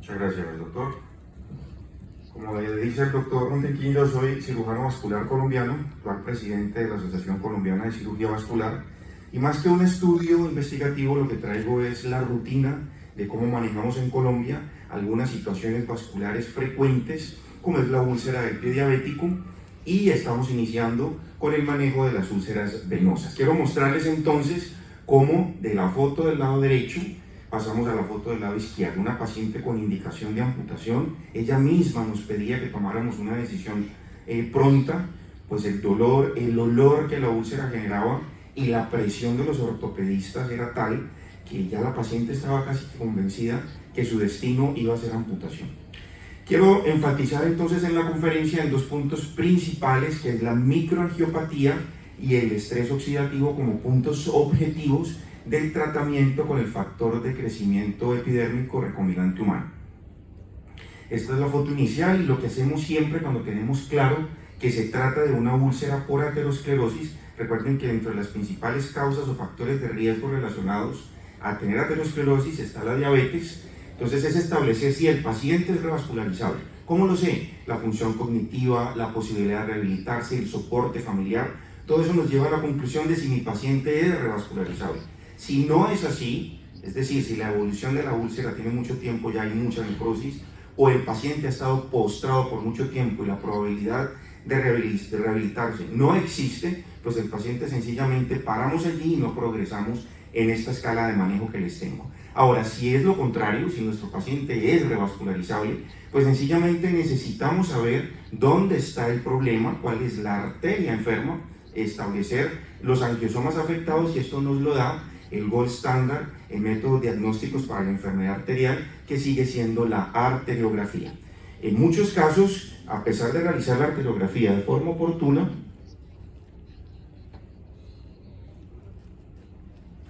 Muchas gracias, doctor. Como le dice el doctor Montequín, yo soy cirujano vascular colombiano, actual presidente de la Asociación Colombiana de Cirugía Vascular, y más que un estudio investigativo, lo que traigo es la rutina de cómo manejamos en Colombia algunas situaciones vasculares frecuentes, como es la úlcera del pie diabético, y estamos iniciando con el manejo de las úlceras venosas. Quiero mostrarles entonces cómo de la foto del lado derecho pasamos a la foto del lado izquierdo. Una paciente con indicación de amputación, ella misma nos pedía que tomáramos una decisión pronta, pues el dolor, el olor que la úlcera generaba y la presión de los ortopedistas era tal que ya la paciente estaba casi convencida que su destino iba a ser amputación. Quiero enfatizar entonces en la conferencia en dos puntos principales, que es la microangiopatía y el estrés oxidativo como puntos objetivos del tratamiento con el factor de crecimiento epidérmico recombinante humano. Esta es la foto inicial y lo que hacemos siempre cuando tenemos claro que se trata de una úlcera por aterosclerosis. Recuerden que entre las principales causas o factores de riesgo relacionados a tener aterosclerosis está la diabetes. Entonces es establecer si el paciente es revascularizable. ¿Cómo lo sé? La función cognitiva, la posibilidad de rehabilitarse, el soporte familiar, todo eso nos lleva a la conclusión de si mi paciente es revascularizable. Si no es así, es decir, si la evolución de la úlcera tiene mucho tiempo, ya hay mucha necrosis, o el paciente ha estado postrado por mucho tiempo y la probabilidad de rehabilitarse no existe, pues el paciente sencillamente paramos allí y no progresamos en esta escala de manejo que les tengo. Ahora, si es lo contrario, si nuestro paciente es revascularizable, pues sencillamente necesitamos saber dónde está el problema, cuál es la arteria enferma, establecer los angiosomas afectados, y esto nos lo da el gold standard en métodos diagnósticos para la enfermedad arterial, que sigue siendo la arteriografía. En muchos casos, a pesar de realizar la arteriografía de forma oportuna,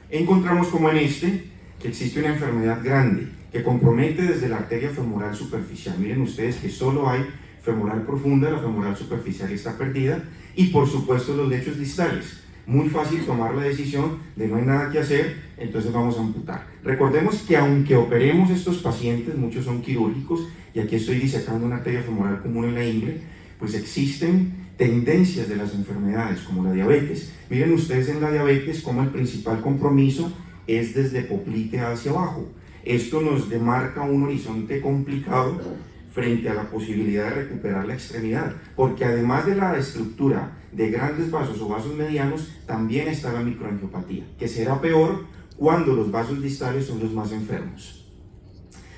encontramos como en este, que existe una enfermedad grande, que compromete desde la arteria femoral superficial. Miren ustedes que solo hay femoral profunda, la femoral superficial está perdida, y por supuesto los lechos distales. Muy fácil tomar la decisión de no hay nada que hacer, entonces vamos a amputar. Recordemos que aunque operemos estos pacientes, muchos son quirúrgicos, y aquí estoy disecando una arteria femoral común en la ingle, pues existen tendencias de las enfermedades como la diabetes. Miren ustedes en la diabetes como el principal compromiso es desde poplite hacia abajo. Esto nos demarca un horizonte complicado frente a la posibilidad de recuperar la extremidad, porque además de la estructura de grandes vasos o vasos medianos, también está la microangiopatía, que será peor cuando los vasos distales son los más enfermos.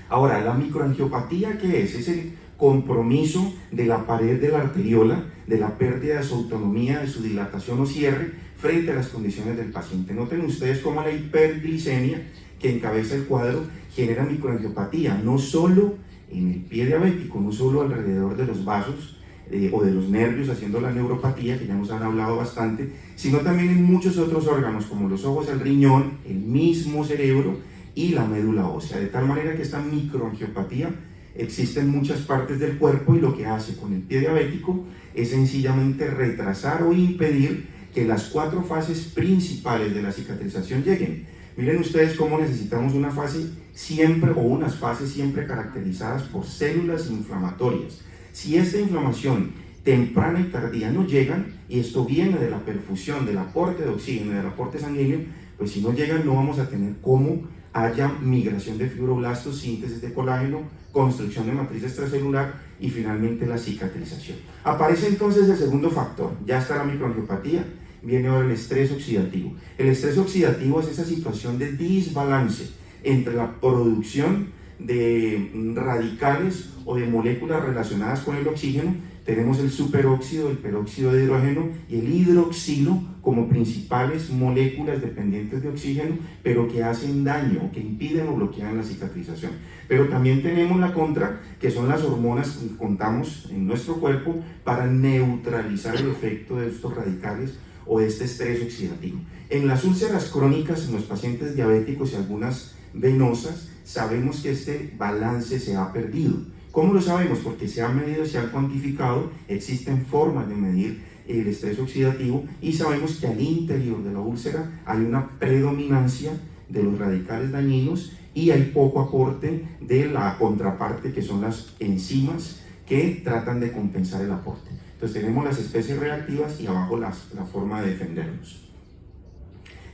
Ahora, la microangiopatía, ¿qué es? Es el compromiso de la pared de la arteriola, de la pérdida de su autonomía, de su dilatación o cierre frente a las condiciones del paciente. Noten ustedes cómo la hiperglicemia que encabeza el cuadro genera microangiopatía, no solo en el pie diabético, no solo alrededor de los vasos o de los nervios haciendo la neuropatía, que ya nos han hablado bastante, sino también en muchos otros órganos como los ojos, el riñón, el mismo cerebro y la médula ósea, de tal manera que esta microangiopatía existe en muchas partes del cuerpo, y lo que hace con el pie diabético es sencillamente retrasar o impedir que las 4 fases principales de la cicatrización lleguen. Miren ustedes cómo necesitamos una fase siempre, o unas fases siempre caracterizadas por células inflamatorias. Si esta inflamación temprana y tardía no llegan, y esto viene de la perfusión, del aporte de oxígeno, del aporte sanguíneo, pues si no llegan no vamos a tener cómo haya migración de fibroblastos, síntesis de colágeno, construcción de matriz extracelular y finalmente la cicatrización. Aparece entonces el segundo factor, ya está la microangiopatía. Viene ahora el estrés oxidativo. El estrés oxidativo es esa situación de desbalance entre la producción de radicales o de moléculas relacionadas con el oxígeno. Tenemos el superóxido, el peróxido de hidrógeno y el hidroxilo como principales moléculas dependientes de oxígeno, pero que hacen daño, que impiden o bloquean la cicatrización. Pero también tenemos la contra, que son las hormonas que contamos en nuestro cuerpo para neutralizar el efecto de estos radicales o de este estrés oxidativo. En las úlceras crónicas, en los pacientes diabéticos y algunas venosas, sabemos que este balance se ha perdido. ¿Cómo lo sabemos? Porque se ha medido, se ha cuantificado, existen formas de medir el estrés oxidativo, y sabemos que al interior de la úlcera hay una predominancia de los radicales dañinos y hay poco aporte de la contraparte, que son las enzimas que tratan de compensar el aporte. Entonces tenemos las especies reactivas y abajo la forma de defendernos.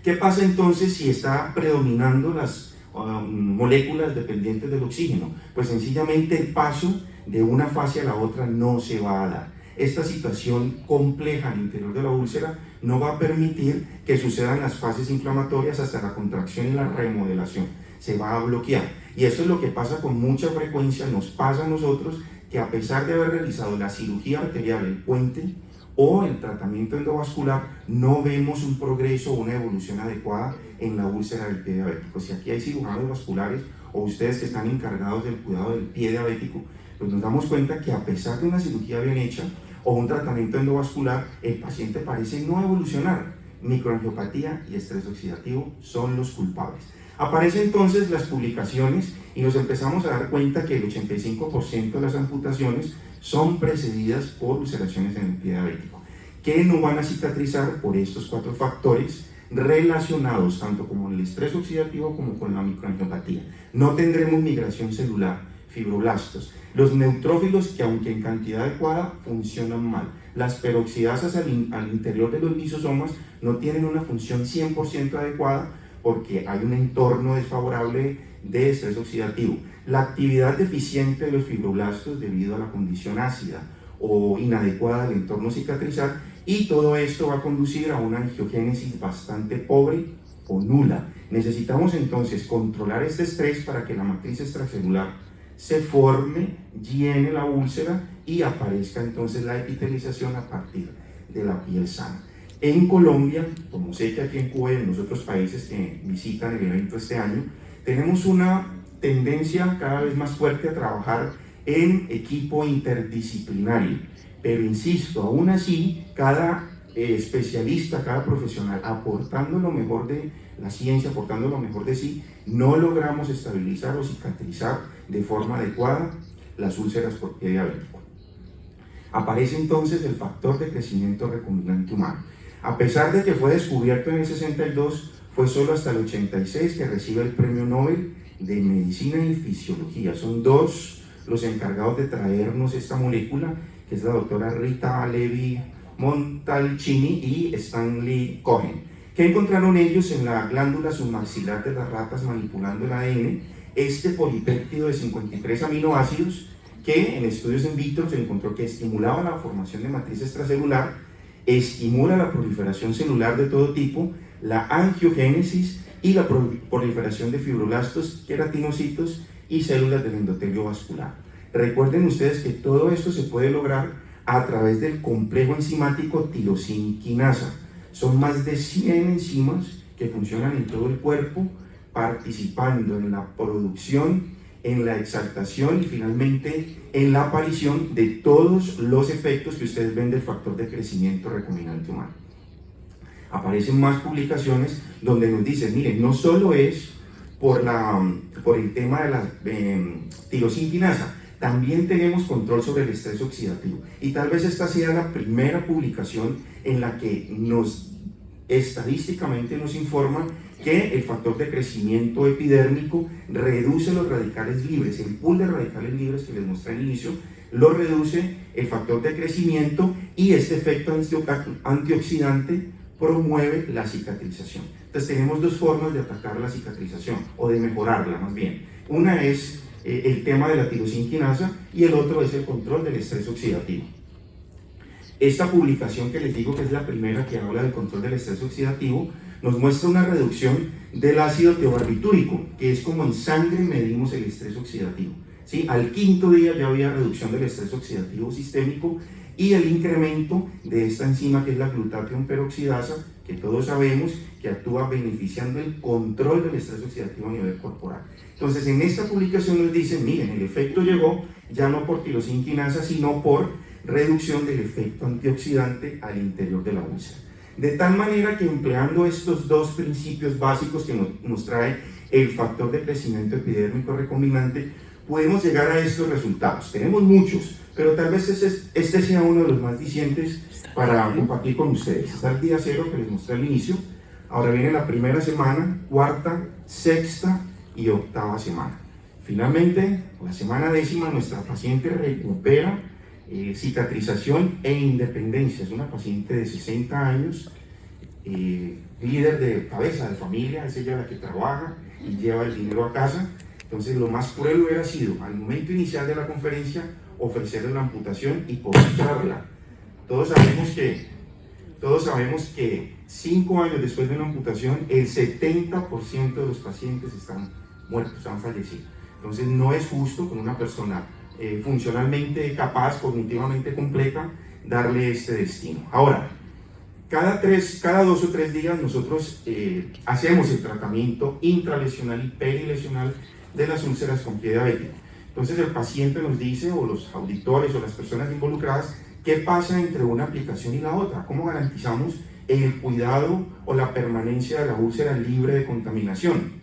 ¿Qué pasa entonces si está predominando las moléculas dependientes del oxígeno? Pues sencillamente el paso de una fase a la otra no se va a dar. Esta situación compleja al interior de la úlcera no va a permitir que sucedan las fases inflamatorias hasta la contracción y la remodelación. Se va a bloquear. Y eso es lo que pasa con mucha frecuencia, nos pasa a nosotros, que a pesar de haber realizado la cirugía arterial, el puente, o el tratamiento endovascular, no vemos un progreso o una evolución adecuada en la úlcera del pie diabético. Si aquí hay cirujanos vasculares o ustedes que están encargados del cuidado del pie diabético, pues nos damos cuenta que a pesar de una cirugía bien hecha o un tratamiento endovascular, el paciente parece no evolucionar. Microangiopatía y estrés oxidativo son los culpables. Aparecen entonces las publicaciones y nos empezamos a dar cuenta que el 85% de las amputaciones son precedidas por ulceraciones en el pie diabético, que no van a cicatrizar por estos 4 factores relacionados tanto con el estrés oxidativo como con la microangiopatía. No tendremos migración celular, fibroblastos, los neutrófilos, que aunque en cantidad adecuada funcionan mal. Las peroxidasas al interior de los lisosomas no tienen una función 100% adecuada porque hay un entorno desfavorable de estrés oxidativo. La actividad deficiente de los fibroblastos debido a la condición ácida o inadecuada del entorno cicatrizal, y todo esto va a conducir a una angiogénesis bastante pobre o nula. Necesitamos entonces controlar este estrés para que la matriz extracelular se forme, llene la úlcera y aparezca entonces la epitelización a partir de la piel sana. En Colombia, como sé que aquí en Cuba y en los otros países que visitan el evento este año, tenemos una tendencia cada vez más fuerte a trabajar en equipo interdisciplinario. Pero insisto, aún así, cada especialista, cada profesional, aportando lo mejor de la ciencia, aportando lo mejor de sí, no logramos estabilizar o cicatrizar de forma adecuada las úlceras por pie diabético. Aparece entonces el factor de crecimiento recombinante humano. A pesar de que fue descubierto en el 62, fue solo hasta el 86 que recibe el Premio Nobel de Medicina y Fisiología. Son 2 los encargados de traernos esta molécula, que es la doctora Rita Levi Montalcini y Stanley Cohen. ¿Qué encontraron ellos en la glándula submaxilar de las ratas manipulando el ADN? Este polipéptido de 53 aminoácidos, que en estudios in vitro se encontró que estimulaba la formación de matriz extracelular, estimula la proliferación celular de todo tipo, la angiogénesis y la proliferación de fibroblastos, queratinocitos y células del endotelio vascular. Recuerden ustedes que todo esto se puede lograr a través del complejo enzimático tirosina-quinasa. Son más de 100 enzimas que funcionan en todo el cuerpo, participando en la producción, en la exaltación y finalmente en la aparición de todos los efectos que ustedes ven del factor de crecimiento recombinante humano. Aparecen más publicaciones donde nos dicen, miren, no solo es por el tema de la tirosina-quinasa, también tenemos control sobre el estrés oxidativo. Y tal vez esta sea la primera publicación en la que estadísticamente nos informa que el factor de crecimiento epidérmico reduce los radicales libres, el pool de radicales libres que les mostré al inicio, lo reduce el factor de crecimiento, y este efecto antioxidante promueve la cicatrización. Entonces tenemos 2 formas de atacar la cicatrización, o de mejorarla más bien. Una es el tema de la tirosina quinasa y el otro es el control del estrés oxidativo. Esta publicación que les digo que es la primera que habla del control del estrés oxidativo nos muestra una reducción del ácido teobarbitúrico, que es como en sangre medimos el estrés oxidativo. ¿Sí? Al 5.º día ya había reducción del estrés oxidativo sistémico y el incremento de esta enzima que es la glutatión peroxidasa, que todos sabemos que actúa beneficiando el control del estrés oxidativo a nivel corporal. Entonces en esta publicación nos dicen, miren, el efecto llegó ya no por tirosina quinasa, sino por reducción del efecto antioxidante al interior de la úlcera. De tal manera que empleando estos 2 principios básicos que nos trae el factor de crecimiento epidérmico recombinante, podemos llegar a estos resultados. Tenemos muchos, pero tal vez este sea uno de los más dicientes para compartir con ustedes. Está el día 0 que les mostré al inicio, ahora viene la primera semana, 4ª, 6ª y 8ª semana. Finalmente, la semana 10ª, nuestra paciente recupera cicatrización e independencia. Es una paciente de 60 años, líder de cabeza de familia, es ella la que trabaja y lleva el dinero a casa. Entonces lo más cruel hubiera sido, al momento inicial de la conferencia, ofrecerle la amputación y postrarla. Todos sabemos que 5 años después de una amputación, el 70% de los pacientes están muertos, han fallecido. Entonces no es justo con una persona funcionalmente capaz, cognitivamente completa, darle este destino. Ahora, cada 2 o 3 días nosotros hacemos el tratamiento intralesional y perilesional de las úlceras con pie diabético. Entonces el paciente nos dice, o los auditores o las personas involucradas, qué pasa entre una aplicación y la otra, cómo garantizamos el cuidado o la permanencia de la úlcera libre de contaminación.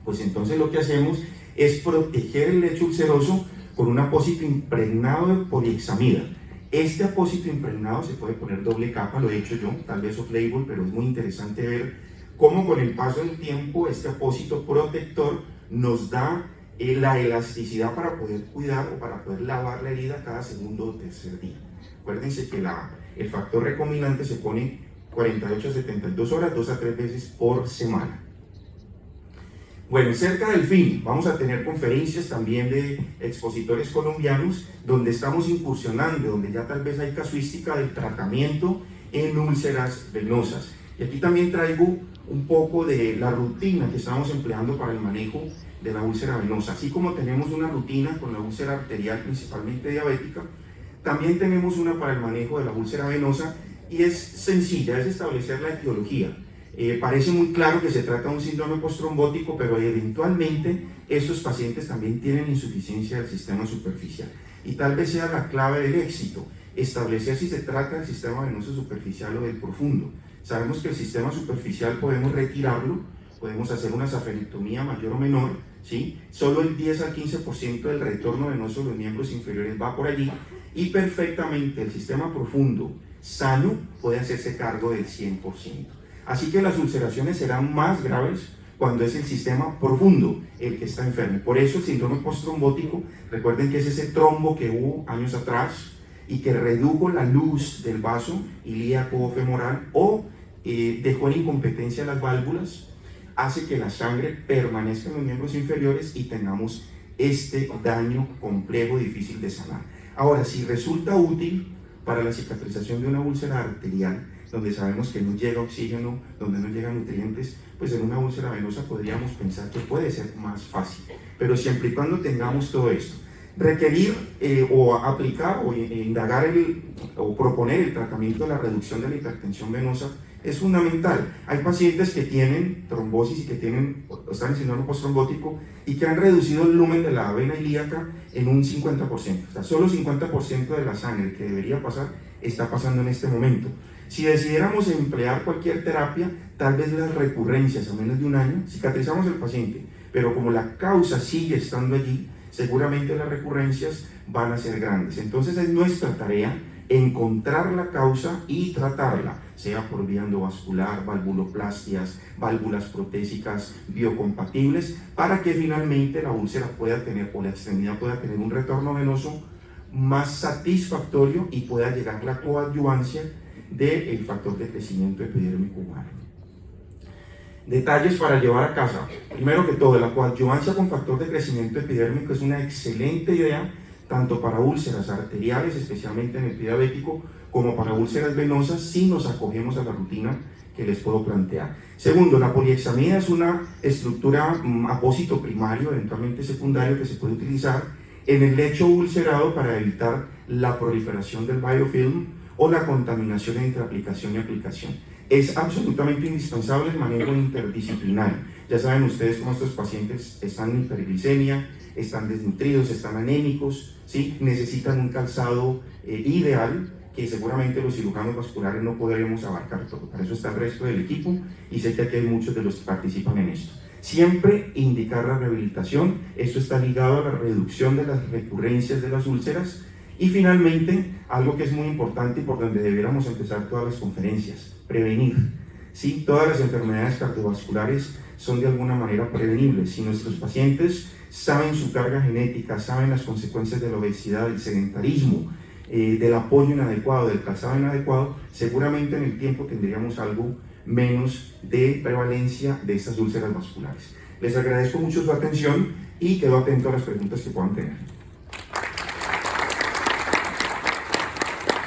Pues entonces lo que hacemos es proteger el lecho ulceroso con un apósito impregnado de polihexamida. Este apósito impregnado se puede poner doble capa, lo he hecho yo, tal vez off-label, pero es muy interesante ver cómo con el paso del tiempo este apósito protector nos da la elasticidad para poder cuidar o para poder lavar la herida cada segundo o tercer día. Acuérdense que el factor recombinante se pone 48 a 72 horas, 2 a 3 veces por semana. Bueno, cerca del fin vamos a tener conferencias también de expositores colombianos donde estamos incursionando, donde ya tal vez hay casuística del tratamiento en úlceras venosas. Y aquí también traigo un poco de la rutina que estamos empleando para el manejo de la úlcera venosa. Así como tenemos una rutina con la úlcera arterial, principalmente diabética, también tenemos una para el manejo de la úlcera venosa y es sencilla, es establecer la etiología. Parece muy claro que se trata de un síndrome postrombótico, pero eventualmente estos pacientes también tienen insuficiencia del sistema superficial. Y tal vez sea la clave del éxito, establecer si se trata del sistema venoso superficial o del profundo. Sabemos que el sistema superficial podemos retirarlo, podemos hacer una saferectomía mayor o menor, ¿sí? Solo el 10 al 15% del retorno venoso de los miembros inferiores va por allí y perfectamente el sistema profundo sano puede hacerse cargo del 100%. Así que las ulceraciones serán más graves cuando es el sistema profundo el que está enfermo. Por eso el síndrome postrombótico, recuerden que es ese trombo que hubo años atrás y que redujo la luz del vaso ilíaco o femoral o dejó en incompetencia las válvulas, hace que la sangre permanezca en los miembros inferiores y tengamos este daño complejo, difícil de sanar. Ahora, si resulta útil para la cicatrización de una úlcera arterial, donde sabemos que no llega oxígeno, donde no llegan nutrientes, pues en una úlcera venosa podríamos pensar que puede ser más fácil. Pero siempre y cuando tengamos todo esto, requerir o aplicar o indagar o proponer el tratamiento de la reducción de la hipertensión venosa es fundamental. Hay pacientes que tienen trombosis y que están en síndrome postrombótico y que han reducido el lumen de la vena ilíaca en un 50%. O sea, solo 50% de la sangre que debería pasar está pasando en este momento. Si decidiéramos emplear cualquier terapia, tal vez las recurrencias a menos de un año, cicatrizamos el paciente, pero como la causa sigue estando allí, seguramente las recurrencias van a ser grandes. Entonces es nuestra tarea encontrar la causa y tratarla, sea por vía endovascular, valvuloplastias, válvulas protésicas biocompatibles, para que finalmente la úlcera pueda tener, o la extremidad pueda tener un retorno venoso más satisfactorio y pueda llegar la coadyuvancia del factor de crecimiento epidérmico humano. Detalles para llevar a casa. Primero que todo, la coadyuvancia con factor de crecimiento epidérmico es una excelente idea tanto para úlceras arteriales, especialmente en el pie diabético, como para úlceras venosas, si nos acogemos a la rutina que les puedo plantear. Segundo, la polihexamida es una estructura apósito primario, eventualmente secundario, que se puede utilizar en el lecho ulcerado para evitar la proliferación del biofilm o la contaminación entre aplicación y aplicación. Es absolutamente indispensable el manejo interdisciplinario. Ya saben ustedes cómo estos pacientes están en hiperglicemia, están desnutridos, están anémicos, ¿sí? Necesitan un calzado ideal que seguramente los cirujanos vasculares no podremos abarcar todo. Para eso está el resto del equipo y sé que aquí hay muchos de los que participan en esto. Siempre indicar la rehabilitación, esto está ligado a la reducción de las recurrencias de las úlceras. Y finalmente, algo que es muy importante y por donde debiéramos empezar todas las conferencias, prevenir. ¿Sí? Todas las enfermedades cardiovasculares son de alguna manera prevenibles. Si nuestros pacientes saben su carga genética, saben las consecuencias de la obesidad, del sedentarismo, del apoyo inadecuado, del calzado inadecuado, seguramente en el tiempo tendríamos algo menos de prevalencia de estas úlceras vasculares. Les agradezco mucho su atención y quedo atento a las preguntas que puedan tener.